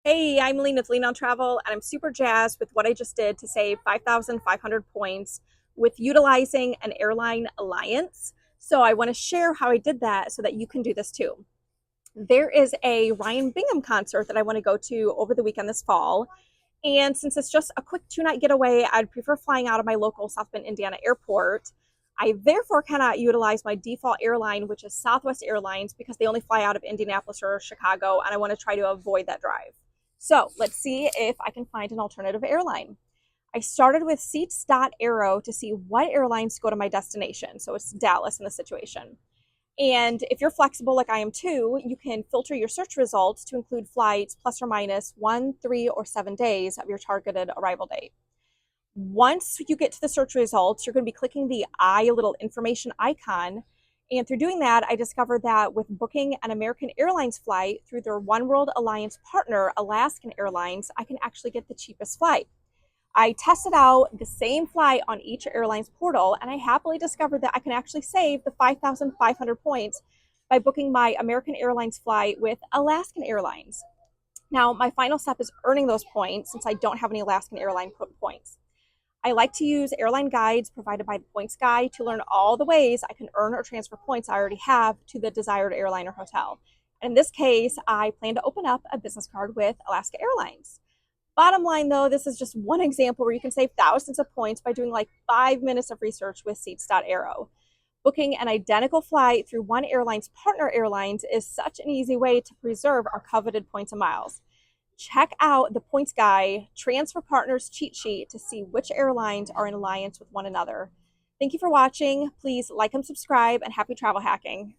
Hey, I'm Lean with Lean on Travel, and I'm super jazzed with what I just did to save 5,500 points with utilizing an airline alliance. So I want to share how I did that so that you can do this too. There is a Ryan Bingham concert that I want to go to over the weekend this fall. And since it's just a quick 2 night getaway, I'd prefer flying out of my local South Bend, Indiana airport. I therefore cannot utilize my default airline, which is Southwest Airlines, because they only fly out of Indianapolis or Chicago, and I want to try to avoid that drive. So let's see if I can find an alternative airline. I started with seats.aero to see what airlines go to my destination. So it's Dallas in this situation. And if you're flexible like I am too, you can filter your search results to include flights plus or minus 1, 3, or 7 days of your targeted arrival date. Once you get to the search results, you're going to be clicking the I little information icon. And through doing that, I discovered that with booking an American Airlines flight through their Oneworld Alliance partner, Alaskan Airlines, I can actually get the cheapest flight. I tested out the same flight on each airline's portal, and I happily discovered that I can actually save the 5,500 points by booking my American Airlines flight with Alaskan Airlines. Now, my final step is earning those points since I don't have any Alaskan Airline points. I like to use airline guides provided by the Points Guide to learn all the ways I can earn or transfer points I already have to the desired airline or hotel. In this case, I plan to open up a business card with Alaska Airlines. Bottom line though, this is just one example where you can save thousands of points by doing like 5 minutes of research with seats.aero. Booking an identical flight through one airline's partner airlines is such an easy way to preserve our coveted points and miles. Check out the Points Guy Transfer Partners cheat sheet to see which airlines are in alliance with one another. Thank you for watching. Please like and subscribe, and happy travel hacking.